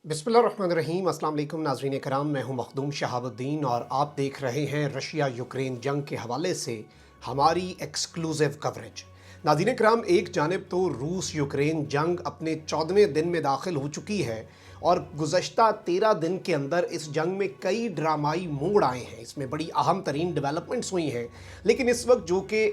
बिस्मिल्लाहिर्रहमानिर्रहीम। अस्सलाम वालेकुम नाज़रीन कराम, मैं हूं मखदूम शहाबुद्दीन और आप देख रहे हैं रशिया यूक्रेन जंग के हवाले से हमारी एक्सक्लूसिव कवरेज। नाज़रीन कराम, एक जानिब तो रूस यूक्रेन जंग अपने 14वें दिन में दाखिल हो चुकी है और गुज़श्ता 13 दिन के अंदर इस जंग में कई ड्रामाई मोड़ आए हैं। इसमें बड़ी अहम तरीन डेवलपमेंट्स हुई हैं, लेकिन इस वक्त जो कि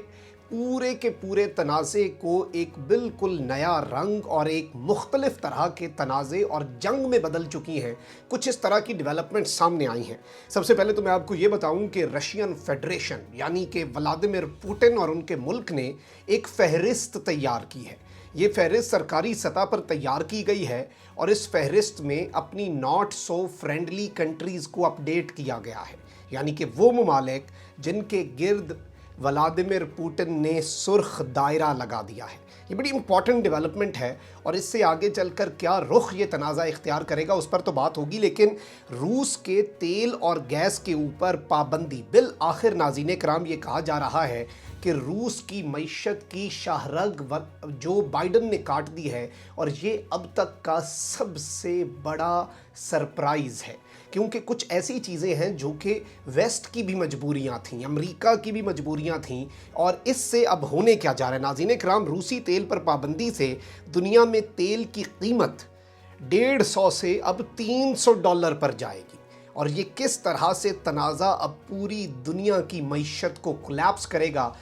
पूरे के पूरे तनाज़े को एक बिल्कुल नया रंग और एक मुख्तलिफ तरह के तनाज़े और जंग में बदल चुकी हैं, कुछ इस तरह की डेवलपमेंट सामने आई हैं। सबसे पहले तो मैं आपको ये बताऊं कि रशियन फेडरेशन यानी कि व्लादिमीर पुतिन और उनके मुल्क ने एक फहरिस्त तैयार की है। ये फहरिस्त सरकारी सतह पर तैयार की गई है और इस फहरिस्त में अपनी नॉट सो फ्रेंडली कंट्रीज़ को अपडेट किया गया है, यानी कि वो ममालिक जिनके गिर्द व्लादिमीर पुतिन ने सुर्ख दायरा लगा दिया है। ये बड़ी इंपॉर्टेंट डेवलपमेंट है और इससे आगे चलकर क्या रुख ये तनाज़ा इख्तियार करेगा उस पर तो बात होगी, लेकिन रूस के तेल और गैस के ऊपर पाबंदी बिल आखिर नाज़रीन कराम ये कहा जा रहा है कि रूस की मईशत की शाहरग जो बाइडन ने काट दी है और ये अब तक का सबसे बड़ा सरप्राइज़ है, क्योंकि कुछ ऐसी चीज़ें हैं जो कि वेस्ट की भी मजबूरियां थीं, अमेरिका की भी मजबूरियां थीं, और इससे अब होने क्या जा रहा है नाज़रीन कराम, रूसी तेल पर पाबंदी से दुनिया में तेल की कीमत 150 से अब $300 पर जाएगी। और ये किस तरह से तनाज़ा अब पूरी दुनिया की मईशत को कोलैप्स करेगा।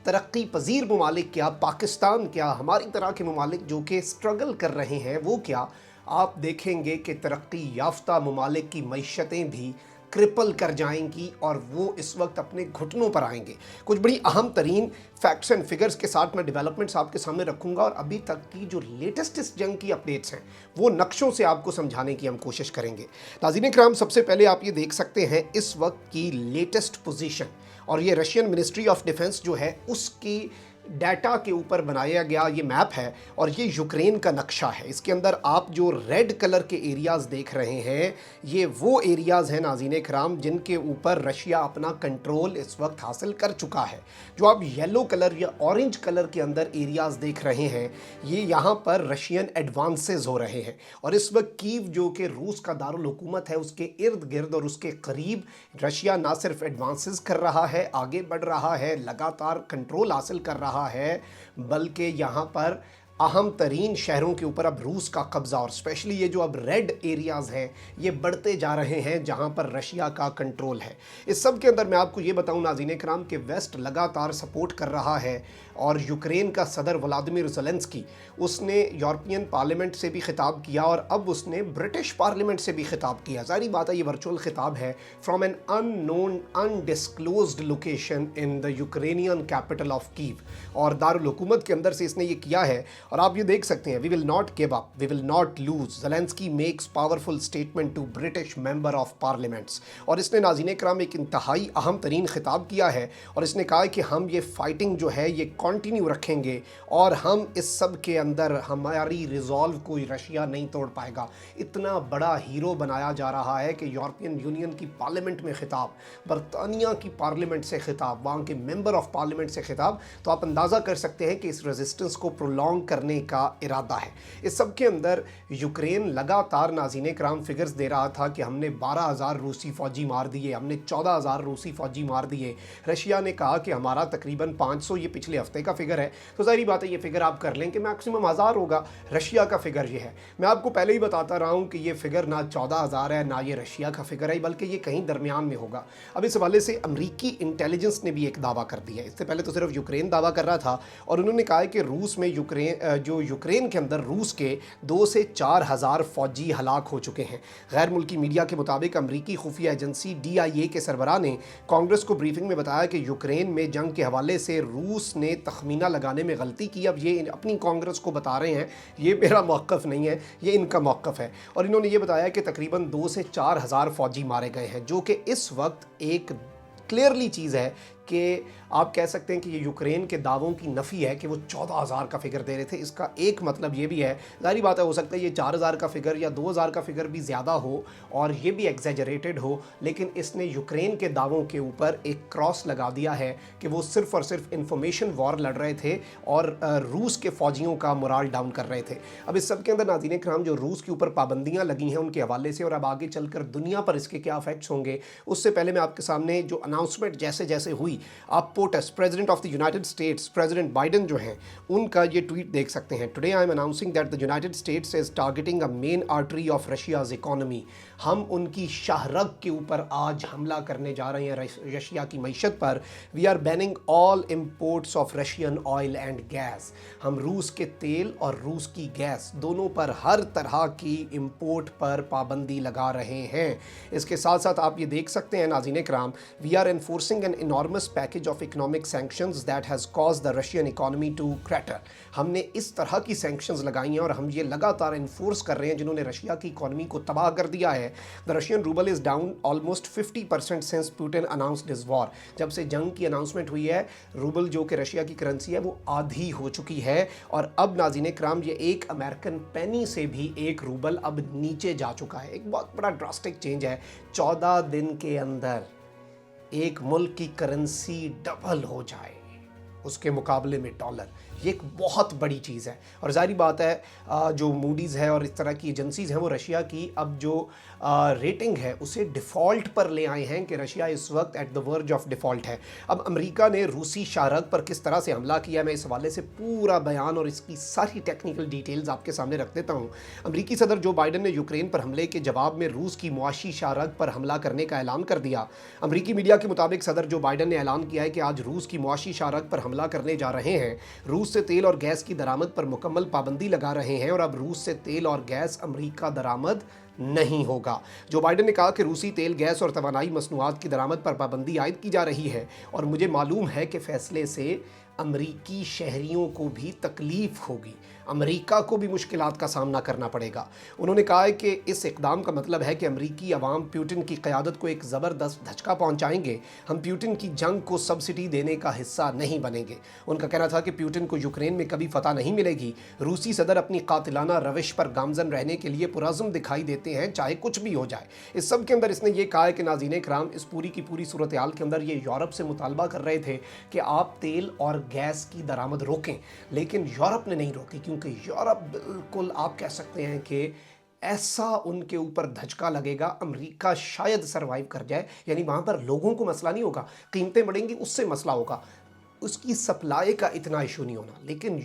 तरक्की पजीर ममालिक क्या, पाकिस्तान क्या, हमारी तरह के ममालिक जो कि स्ट्रगल कर रहे हैं वो क्या, आप देखेंगे कि तरक्की याफ्ता ममालिक की मईशतें भी क्रिपल कर जाएंगी और वो इस वक्त अपने घुटनों पर आएंगे। कुछ बड़ी अहम तरीन फैक्ट्स एंड फिगर्स के साथ मैं डेवलपमेंट्स आपके सामने रखूंगा और अभी तक की जो लेटेस्ट इस जंग की अपडेट्स हैं वो नक्शों से आपको समझाने की हम कोशिश करेंगे। नाज़रीन कराम, सबसे पहले आप ये देख सकते हैं इस वक्त की लेटेस्ट पोजीशन, और ये रशियन मिनिस्ट्री ऑफ डिफेंस जो है उसकी डाटा के ऊपर बनाया गया ये मैप है और ये यूक्रेन का नक्शा है। इसके अंदर आप जो रेड कलर के एरियाज़ देख रहे हैं ये वो एरियाज़ हैं नाज़रीन कराम जिनके ऊपर रशिया अपना कंट्रोल इस वक्त हासिल कर चुका है। जो आप येलो कलर या ऑरेंज कलर के अंदर एरियाज़ देख रहे हैं ये यहाँ पर रशियन एडवांसेस हो रहे हैं और इस वक्त कीव जो कि रूस का दारुल हुकूमत है उसके इर्द गिर्द और उसके करीब रशिया ना सिर्फ एडवांसेस कर रहा है, आगे बढ़ रहा है, लगातार कंट्रोल हासिल कर रहा है, बल्कि यहाँ पर अहम तरीन शहरों के ऊपर अब रूस का कब्ज़ा, और स्पेशली ये जो अब रेड एरियाज़ हैं ये बढ़ते जा रहे हैं जहाँ पर रशिया का कंट्रोल है। इस सब के अंदर मैं आपको ये बताऊँ नाज़रीन कराम कि वेस्ट लगातार सपोर्ट कर रहा है और यूक्रेन का सदर व्लादिमीर ज़ेलेंस्की उसने यूरोपियन पार्लियामेंट से भी खिताब किया और अब उसने ब्रिटिश पार्लियामेंट से भी खिताब किया। सारी बात है ये वर्चुअल खिताब है from an unknown undisclosed location in the Ukrainian capital of Kyiv, और दारुल हुकूमत के अंदर से इसने ये किया है और आप ये देख सकते हैं, we will not give up, we will not lose, Zelensky makes powerful statement to British member of parliaments. और इसने नाज़रीन कराम एक इंतहाई अहम तरीन खिताब किया है और इसने कहा है कि हम ये फाइटिंग जो है ये कंटिन्यू रखेंगे और हम इस सब के अंदर हमारी रिजॉल्व कोई रशिया नहीं तोड़ पाएगा। इतना बड़ा हीरो बनाया जा रहा है कि यूरोपियन यूनियन की पार्लियामेंट में खिताब, बरतानिया की पार्लियामेंट से खिताब, वहाँ के मेंबर ऑफ पार्लियामेंट से खिताब, तो आप अंदाज़ा कर सकते हैं कि इस रेजिस्टेंस को प्रोलॉन्ग करने का इरादा है। इस सब के अंदर यूक्रेन लगातार नाज़रीन कराम फिगर्स दे रहा था कि हमने 12,000 रूसी फ़ौजी मार दिए, हमने 14,000 रूसी फ़ौजी मार दिए। रशिया ने कहा कि हमारा तकरीबन 500, ये पिछले हफ्ते का फिगर है, तो ज़ाहिर बात है ये फिगर आप कर लें कि मैक्सिमम 1000 होगा। रशिया का फिगर ये है। मैं आपको पहले ही बताता रहा हूँ कि ये फिगर ना 14,000 है ना ये रशिया का फिगर है, बल्कि ये कहीं दरमियान में होगा। अब इस हवाले से अमरीकी इंटेलिजेंस ने भी एक दावा कर दिया है। इससे पहले तो सिर्फ यूक्रेन दावा कर रहा था और उन्होंने कहा है कि रूस में यूक्रेन के अंदर रूस के 2 से 4 हज़ार फ़ौजी हलाक हो चुके हैं। गैर मुल्की मीडिया के मुताबिक अमरीकी खुफिया एजेंसी DIA के सरबराह ने कांग्रेस को ब्रीफिंग में बताया कि यूक्रेन में जंग के हवाले से रूस ने तखमीना लगाने में गलती की। अब ये अपनी कांग्रेस को बता रहे हैं, ये मेरा मौक़िफ़ नहीं है, ये इनका मौक़िफ़ है, और इन्होंने ये बताया कि तकरीबन 2 से 4 हज़ार फ़ौजी मारे गए हैं, जो कि इस वक्त एक क्लियरली चीज़ है کہ آپ کہہ سکتے ہیں کہ یہ یوکرین کے دعووں کی نفی ہے کہ وہ 14,000 کا فگر دے رہے تھے۔ اس کا ایک مطلب یہ بھی ہے، ظاہری بات ہے ہو سکتا ہے یہ 4,000 کا فگر یا 2,000 کا فگر بھی زیادہ ہو اور یہ بھی ایگزیجریٹڈ ہو، لیکن اس نے یوکرین کے دعووں کے اوپر ایک کراس لگا دیا ہے کہ وہ صرف اور صرف انفارمیشن وار لڑ رہے تھے اور روس کے فوجیوں کا مورال ڈاؤن کر رہے تھے۔ اب اس سب کے اندر ناظرین کرام جو روس کے اوپر پابندیاں لگی ہیں ان کے حوالے سے اور اب آگے چل کر دنیا پر اس کے کیا افیکٹس ہوں گے، اس سے پہلے میں آپ کے سامنے جو اناؤنسمنٹ جیسے جیسے ہوئی، آپ POTUS president of the United States president Biden جو ہیں ان کا یہ ٹویٹ دیکھ سکتے ہیں۔ Today I am announcing that the United States is targeting a main artery of Russia's economy. ہم ان کی شاہ رگ کے اوپر آج حملہ کرنے جا رہے ہیں، رشیا کی معیشت پر۔ We are banning all imports of Russian oil and gas. ہم روس کے تیل اور روس کی گیس دونوں پر ہر طرح کی امپورٹ پر پابندی لگا رہے ہیں۔ اس کے ساتھ ساتھ آپ یہ دیکھ سکتے ہیں ناظرین کرام، we are enforcing an enormous package of economic sanctions that has cause the Russian economy to crater. ہم نے اس طرح کی سینکشنز لگائی ہیں اور ہم یہ لگاتار انفورس کر رہے ہیں جنہوں نے رشیا کی اکانومی کو تباہ کر دیا ہے۔ The Russian rouble is down almost 50% since Putin announced his war. جب سے جنگ کی اناؤنسمنٹ ہوئی ہے، روبل جو کہ رشیا کی کرنسی ہے وہ آدھی ہو چکی ہے اور اب ناظرین کرام یہ ایک امریکن پینی سے بھی ایک روبل اب نیچے جا چکا ہے۔ ایک بہت بڑا ڈراسٹک چینج ہے۔ 14 دن کے اندر ایک ملک کی کرنسی ڈبل ہو جائے اس کے مقابلے میں ڈالر، یہ ایک بہت بڑی چیز ہے۔ اور ظاہری بات ہے جو موڈیز ہے اور اس طرح کی ایجنسیز ہیں وہ رشیا کی اب جو ریٹنگ ہے اسے ڈیفالٹ پر لے آئے ہیں کہ رشیا اس وقت ایٹ دا ورج آف ڈیفالٹ ہے۔ اب امریکہ نے روسی شاہ رگ پر کس طرح سے حملہ کیا، میں اس حوالے سے پورا بیان اور اس کی ساری ٹیکنیکل ڈیٹیلز آپ کے سامنے رکھ دیتا ہوں۔ امریکی صدر جو بائیڈن نے یوکرین پر حملے کے جواب میں روس کی معاشی شاہ رگ پر حملہ کرنے کا اعلان کر دیا۔ امریکی میڈیا کے مطابق صدر جو بائیڈن نے اعلان کیا ہے کہ آج روس کی معاشی شاہ رگ پر حملہ کرنے جا رہے ہیں، روس سے تیل اور گیس کی درآمد پر مکمل پابندی لگا رہے ہیں اور اب روس سے تیل اور گیس امریکہ درآمد نہیں ہوگا۔ جو بائیڈن نے کہا کہ روسی تیل، گیس اور توانائی مصنوعات کی درآمد پر پابندی عائد کی جا رہی ہے اور مجھے معلوم ہے کہ فیصلے سے امریکی شہریوں کو بھی تکلیف ہوگی، امریکہ کو بھی مشکلات کا سامنا کرنا پڑے گا۔ انہوں نے کہا ہے کہ اس اقدام کا مطلب ہے کہ امریکی عوام پیوٹن کی قیادت کو ایک زبردست دھچکا پہنچائیں گے۔ ہم پیوٹن کی جنگ کو سبسڈی دینے کا حصہ نہیں بنیں گے۔ ان کا کہنا تھا کہ پیوٹن کو یوکرین میں کبھی فتح نہیں ملے گی۔ روسی صدر اپنی قاتلانہ روش پر گامزن رہنے کے لیے پرعزم دکھائی دیتے ہیں چاہے کچھ بھی ہو جائے۔ اس سب کے اندر اس نے یہ کہا ہے کہ ناظرین کرام اس پوری کی پوری صورتحال کے اندر یہ یورپ سے مطالبہ کر رہے تھے کہ آپ تیل اور گیس کی درآمد روکیں، لیکن یورپ نے نہیں روکی کیونکہ یورپ بالکل آپ کہہ سکتے ہیں کہ ایسا ان کے اوپر دھچکا لگے گا، امریکہ شاید سروائیو کر جائے، یعنی وہاں پر لوگوں کو مسئلہ نہیں ہوگا، قیمتیں بڑھیں گی اس سے مسئلہ ہوگا، اس کی سپلائی کا اتنا ایشو نہیں ہونا، لیکن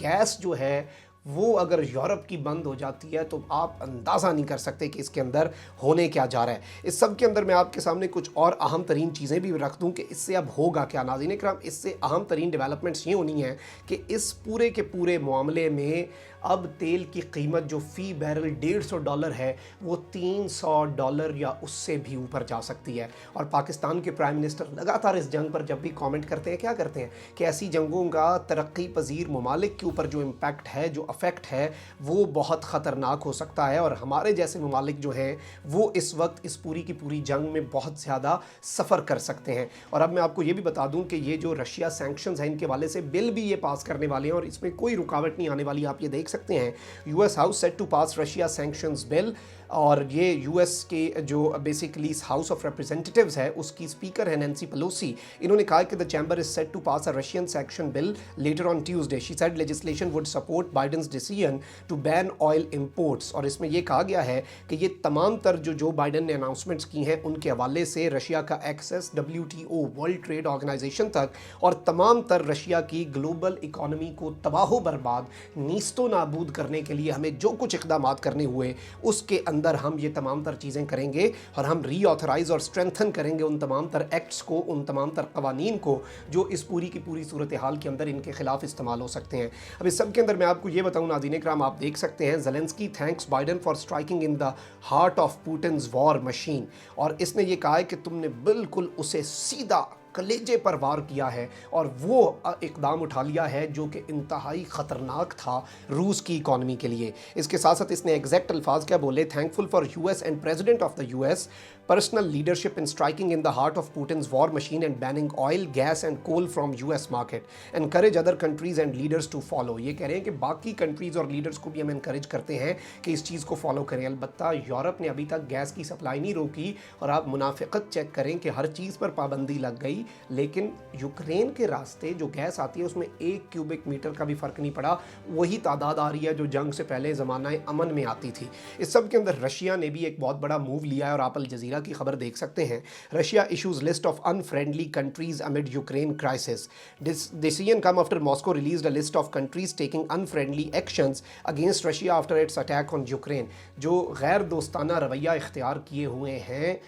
گیس جو ہے وہ اگر یورپ کی بند ہو جاتی ہے تو آپ اندازہ نہیں کر سکتے کہ اس کے اندر ہونے کیا جا رہا ہے۔ اس سب کے اندر میں آپ کے سامنے کچھ اور اہم ترین چیزیں بھی رکھ دوں کہ اس سے اب ہوگا کیا۔ ناظرین کرام اس سے اہم ترین ڈیولپمنٹس یہ ہونی ہیں کہ اس پورے کے پورے معاملے میں اب تیل کی قیمت جو فی بیرل $150 ہے وہ $300 یا اس سے بھی اوپر جا سکتی ہے۔ اور پاکستان کے پرائم منسٹر لگاتار اس جنگ پر جب بھی کامنٹ کرتے ہیں کیا کرتے ہیں کہ ایسی جنگوں کا ترقی پذیر ممالک کے اوپر جو امپیکٹ ہے، جو افیکٹ ہے وہ بہت خطرناک ہو سکتا ہے اور ہمارے جیسے ممالک جو ہیں وہ اس وقت اس پوری کی پوری جنگ میں بہت زیادہ سفر کر سکتے ہیں۔ اور اب میں آپ کو یہ بھی بتا دوں کہ یہ جو رشیا سینکشنز ہیں ان کے والے سے بل بھی یہ پاس کرنے والے ہیں اور اس میں کوئی رکاوٹ نہیں آنے والی، آپ یہ دیکھ سکتے ہیں۔ U S house set to pass Russia sanctions bill, اور یہ یو ایس کے جو بیسکلی ہاؤس آف ریپرزینٹیٹیوز ہے اس کی اسپیکر ہے نینسی پیلوسی، انہوں نے کہا کہ the chamber is set to pass a Russian sanction bill later on Tuesday. She said legislation would support Biden's decision to ban oil imports. اور اس میں یہ کہا گیا ہے کہ یہ تمام تر جو بائیڈن نے اناؤنسمنٹس کی ہیں ان کے حوالے سے رشیا کا access WTO World Trade Organization تک اور تمام تر رشیا کی گلوبل اکانومی کو تباہ و برباد نیست و نابود کرنے کے لیے ہمیں جو کچھ اقدامات کرنے ہوئے اس کے اندر ہم یہ تمام تر چیزیں کریں گے اور ہم ری آتھرائز اور اسٹرینتھن کریں گے ان تمام تر ایکٹس کو، ان تمام تر قوانین کو جو اس پوری کی پوری صورتحال کے اندر ان کے خلاف استعمال ہو سکتے ہیں۔ اب اس سب کے اندر میں آپ کو یہ بتاؤں ناظرین کرام، آپ دیکھ سکتے ہیں Zelensky thanks Biden for striking in the heart of Putin's war machine, اور اس نے یہ کہا ہے کہ تم نے بالکل اسے سیدھا कलेजे पर वार किया है और वो इकदाम उठा लिया है जो कि इंतहाई ख़तरनाक था रूस की इकॉनमी के लिए। इसके साथ साथ इसने एग्जैक्ट अल्फाज क्या बोले, thankful for US and president of the US personal leadership in striking in the heart of Putin's war machine and banning oil, gas and coal from US market. Encourage other countries and leaders to follow. ये कह रहे हैं कि बाकी countries और leaders को भी हम encourage करते हैं कि इस चीज़ को फॉलो करें। अलबत्ता यूरोप ने अभी तक गैस की सप्लाई नहीं रोकी और आप मुनाफिकत चेक करें कि हर चीज़ पर पाबंदी लग गई, लेकिन यूक्रेन के रास्ते जो गैस आती है उसमें 1 क्यूबिक मीटर का भी फ़र्क नहीं पड़ा। वही तादाद आ रही है जो जंग से पहले ज़माना अमन में आती थी। इस सब के अंदर रशिया ने भी एक बहुत बड़ा मूव लिया है और आप अल जज़ीरा की खबर देख सकते हैं। Russia issues list of unfriendly countries amid Ukraine crisis. Decision come after Moscow released a list of countries taking unfriendly actions against Russia after it's attack on Ukraine. जो गैर दोस्ताना रवैया इख्तियार किए हुए हैं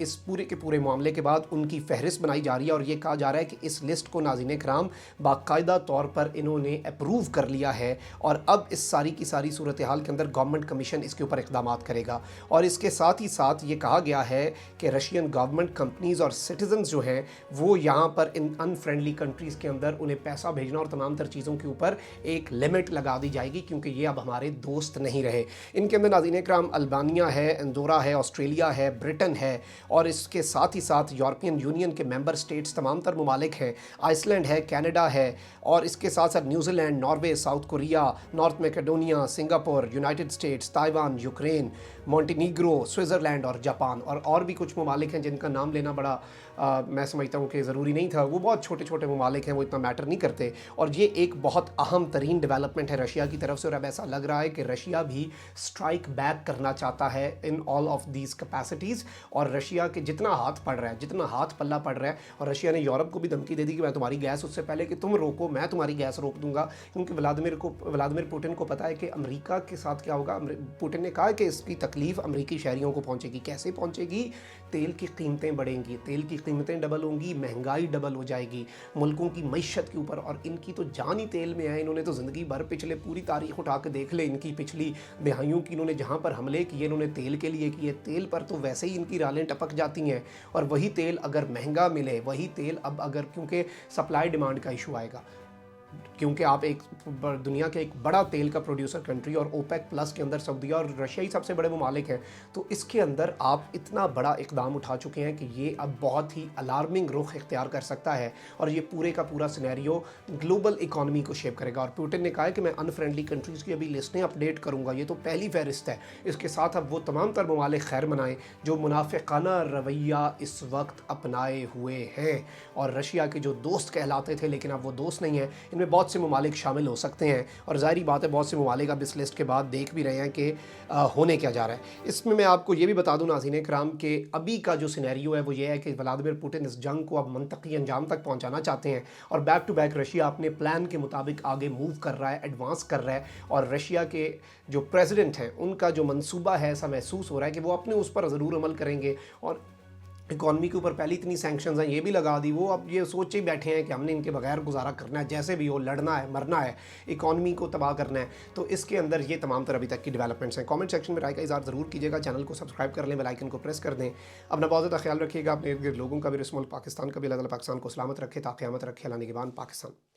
इस पूरे के पूरे मामले के बाद उनकी फहरिस्त बनाई जा रही है और ये कहा जा रहा है कि इस लिस्ट को नाज़रीन कराम बाकायदा तौर पर इन्होंने अप्रूव कर लिया है और अब इस सारी की सारी सूरत हाल के अंदर गवर्नमेंट कमीशन इसके ऊपर इक़दाम करेगा। और इसके साथ ही साथ ये कहा गया है कि रशियन गवर्नमेंट कंपनीज़ और सिटीजन्स जो हैं वो यहाँ पर इन अनफ्रेंडली कंट्रीज़ के अंदर उन्हें पैसा भेजना और तमाम तर चीज़ों के ऊपर एक लिमिट लगा दी जाएगी क्योंकि ये अब हमारे दोस्त नहीं रहे। इनके अंदर नाज़रीन कराम अल्बानिया है, अंदोरा है, ऑस्ट्रेलिया है, ब्रिटेन है और इसके साथ ही साथ यूरोपियन यूनियन के मेंबर स्टेट्स तमाम तर ममालिक हैं, आइसलैंड है, कनाडा है और इसके साथ साथ New Zealand, Norway, south Korea, north Macedonia, Singapore, United states, Taiwan, Ukraine, Montenegro, Switzerland और जापान और भी कुछ ममालिक हैं जिनका नाम लेना बड़ा मैं समझता हूँ कि ज़रूरी नहीं था। वो बहुत छोटे छोटे ममालिक हैं, वो इतना मैटर नहीं करते और ये एक बहुत अहम तरीन डेवलपमेंट है रशिया की तरफ से और अब ऐसा लग रहा है कि रशिया भी स्ट्राइक बैक करना चाहता है in all of these capacities. और रशिया के जितना हाथ पड़ रहा है, जितना हाथ पल्ला पड़ रहा है, और रशिया ने यूरोप को भी धमकी दे दी कि मैं तुम्हारी गैस उससे पहले कि तुम रोको मैं तुम्हारी गैस रोक दूंगा, क्योंकि व्लादिमीर पुतिन को पता है कि अमेरिका के साथ क्या होगा। पुतिन ने कहा कि इसकी तकलीफ़ अमेरिकी शहरियों को पहुँचेगी। कैसे पहुँचेगी? तेल की कीमतें बढ़ेंगी, तेल की कीमतें डबल होंगी, महंगाई डबल हो जाएगी मुल्कों की मईशत के ऊपर। और इनकी तो जान ही तेल में है। इन्होंने तो ज़िंदगी भर पिछले पूरी तारीख उठा के देख ले, इनकी पिछली दिहाइयों की इन्होंने जहाँ पर हमले किए इन्होंने तेल के लिए किए। तेल पर तो वैसे ही इनकी रालें टपक जाती हैं और वही तेल अगर महंगा मिले, वही तेल अब अगर क्योंकि सप्लाई डिमांड का इशू आएगा, क्योंकि आप एक दुनिया के एक बड़ा तेल का प्रोड्यूसर कंट्री और ओपेक प्लस के अंदर सऊदी और रशिया ही सबसे बड़े ममालिक हैं, तो इसके अंदर आप इतना बड़ा इकदाम उठा चुके हैं कि ये अब बहुत ही अलार्मिंग रुख इख्तियार कर सकता है और ये पूरे का पूरा सिनेरियो ग्लोबल इकॉनमी को शेप करेगा। और पुतिन ने कहा है कि मैं अनफ्रेंडली कंट्रीज़ की अभी लिस्टें अपडेट करूँगा, ये तो पहली फहरिस्त है। इसके साथ अब वो तमाम तर ममालिक खैर मनाएँ जो मुनाफिकाना रवैया इस वक्त अपनाए हुए हैं और रशिया के जो दोस्त कहलाते थे लेकिन अब वो दोस्त नहीं हैं, इनमें बहुत से ममालिक शामिल हो सकते हैं। और ज़ाहिर बात है बहुत से ममालिक अब इस लिस्ट के बाद देख भी रहे हैं कि होने क्या जा रहा है। इसमें मैं आपको ये भी बता दूं नाज़रीन कराम कि अभी का जो सिनेरियो है वो ये है कि व्लादिमीर पुतिन इस जंग को अब मंतकी अंजाम तक पहुंचाना चाहते हैं और बैक टू बैक रशिया अपने प्लान के मुताबिक आगे मूव कर रहा है, एडवांस कर रहा है। और रशिया के जो प्रेसिडेंट हैं उनका जो मंसूबा है ऐसा महसूस हो रहा है कि वो अपने उस पर ज़रूर अमल करेंगे। और इकॉनमी के ऊपर पहले इतनी सैंक्शंस हैं ये भी लगा दी, वो अब ये सोच ही बैठे हैं कि हमने इनके बगैर गुजारा करना है, जैसे भी हो लड़ना है, मरना है, इकॉनमी को तबाह करना है। तो इसके अंदर ये तमाम तरह अभी तक की डेवलपमेंट्स हैं। कमेंट सेक्शन में राय का इज़हार ज़रूर कीजिएगा, चैनल को सब्सक्राइब कर लें, बेल आइकन को प्रेस कर दें। अपना बहुत ज़्यादा ख्याल रखिएगा, अपने इर्द गिर्द लोगों का भी, रस्मुल पाकिस्तान का भी, अल्लाह ताला पाकिस्तान को सलामत रखे, ता क़यामत रखे। अल्लाह निगहबान पाकिस्तान।